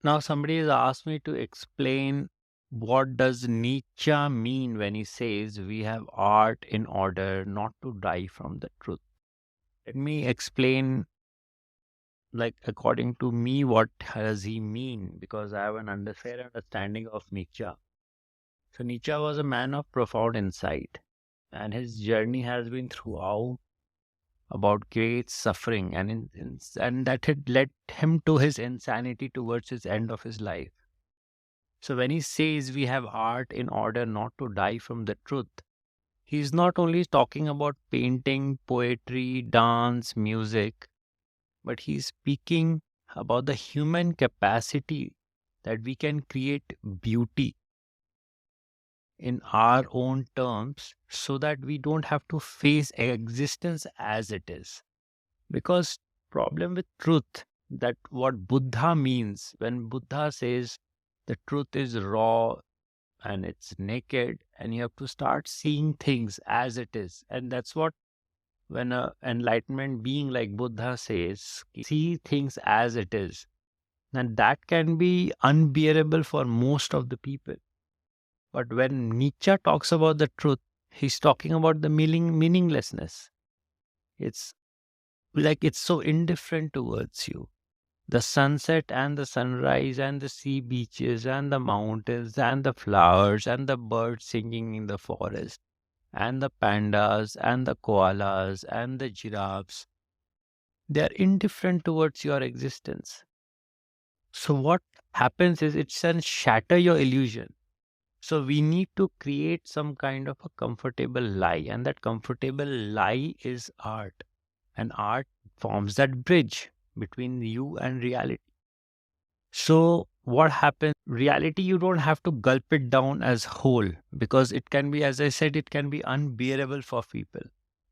Now somebody has asked me to explain what does Nietzsche mean when he says we have art in order not to die from the truth. Let me explain, like, according to me, what does he mean, because I have an fair understanding of Nietzsche. So Nietzsche was a man of profound insight, and his journey has been throughout about great suffering, and and that had led him to his insanity towards his end of his life. So when he says we have art in order not to die from the truth, he's not only talking about painting, poetry, dance, music, but he's speaking about the human capacity that we can create beauty in our own terms so that we don't have to face existence as it is. Because problem with truth, that what Buddha means when Buddha says the truth is raw and it's naked, and you have to start seeing things as it is. And that's what, when a enlightenment being like Buddha says, see things as it is, and that can be unbearable for most of the people. But when Nietzsche talks about the truth, he's talking about the meaninglessness. It's like it's so indifferent towards you. The sunset and the sunrise and the sea beaches and the mountains and the flowers and the birds singing in the forest and the pandas and the koalas and the giraffes, they are indifferent towards your existence. So what happens is it can shatter your illusion. So we need to create some kind of a comfortable lie, and that comfortable lie is art. And art forms that bridge between you and reality. So what happens? Reality, you don't have to gulp it down as whole, because it can be, as I said, it can be unbearable for people.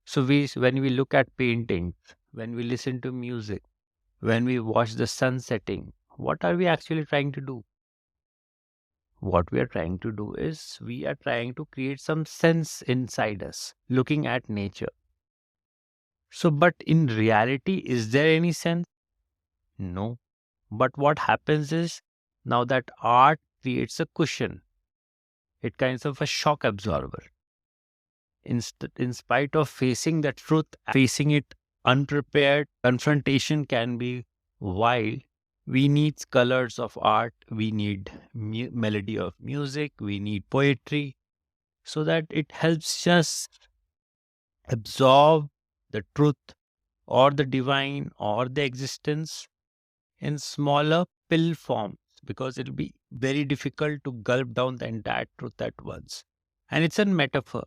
So when we look at paintings, when we listen to music, when we watch the sun setting, what are we actually trying to do? What we are trying to do is we are trying to create some sense inside us, looking at nature. So, but in reality, is there any sense? No. But what happens is, now that art creates a cushion, it kinds of a shock absorber. In spite of facing the truth, facing it unprepared, confrontation can be wild. We need colors of art, we need melody of music, we need poetry, so that it helps us absorb the truth or the divine or the existence in smaller pill forms, because it'll be very difficult to gulp down the entire truth at once. And it's a metaphor.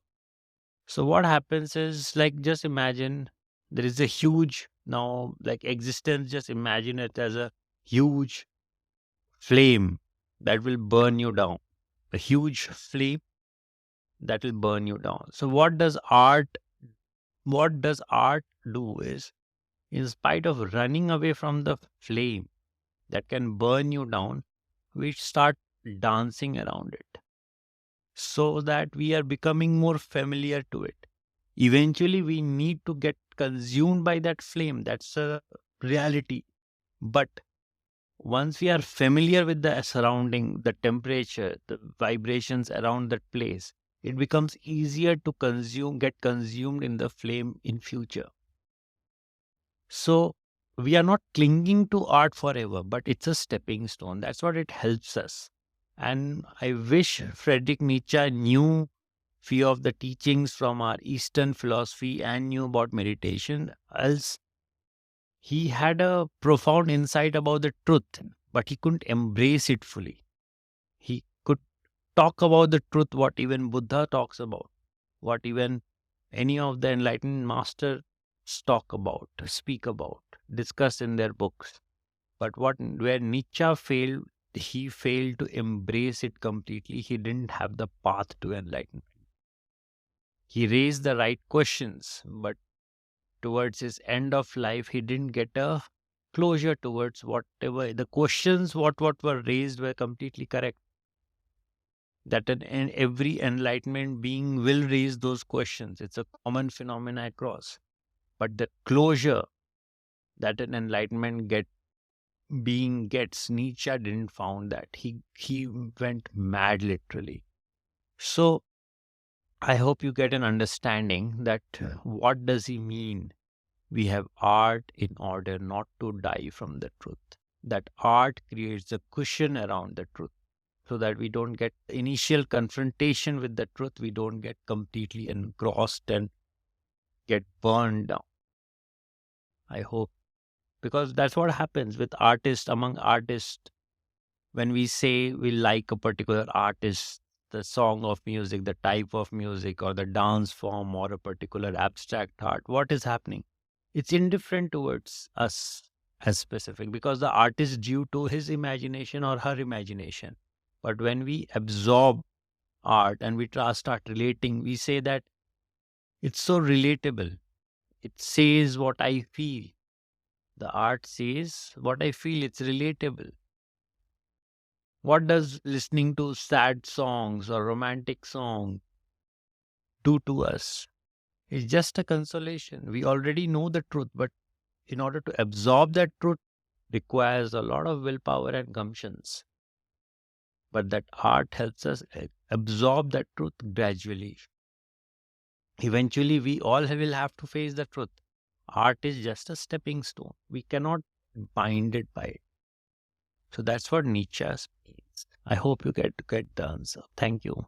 So what happens is, like, just imagine there is a huge, now, like, existence, just imagine it as a huge flame that will burn you down. A huge flame that will burn you down. So what does art do is, in spite of running away from the flame that can burn you down, we start dancing around it so that we are becoming more familiar to it. Eventually, we need to get consumed by that flame. That's a reality. But once we are familiar with the surrounding, the temperature, the vibrations around that place, it becomes easier to get consumed in the flame in future. So we are not clinging to art forever, but it's a stepping stone. That's what it helps us. And I wish Friedrich Nietzsche knew few of the teachings from our Eastern philosophy and knew about meditation, else he had a profound insight about the truth, but he couldn't embrace it fully. He could talk about the truth, what even Buddha talks about, what even any of the enlightened masters talk about, speak about, discuss in their books. But where Nietzsche failed, he failed to embrace it completely. He didn't have the path to enlightenment. He raised the right questions, but towards his end of life, he didn't get a closure towards whatever the questions what were raised were completely correct. That every enlightenment being will raise those questions. It's a common phenomena across. But the closure that an enlightenment being gets. Nietzsche didn't found that. He went mad literally. So I hope you get an understanding that what does he mean? We have art in order not to die from the truth. That art creates a cushion around the truth so that we don't get initial confrontation with the truth. We don't get completely engrossed and get burned down. I hope, because that's what happens with artists, among artists. When we say we like a particular artist, the song of music, the type of music, or the dance form, or a particular abstract art, what is happening? It's indifferent towards us as specific because the art is due to his imagination or her imagination. But when we absorb art and we start relating, we say that it's so relatable. It says what I feel. The art says what I feel. It's relatable. What does listening to sad songs or romantic songs do to us? It's just a consolation. We already know the truth, but in order to absorb that truth requires a lot of willpower and gumptions. But that art helps us absorb that truth gradually. Eventually, we all will have to face the truth. Art is just a stepping stone. We cannot bind it by it. So that's what Nietzsche means. I hope you get the answer. Thank you.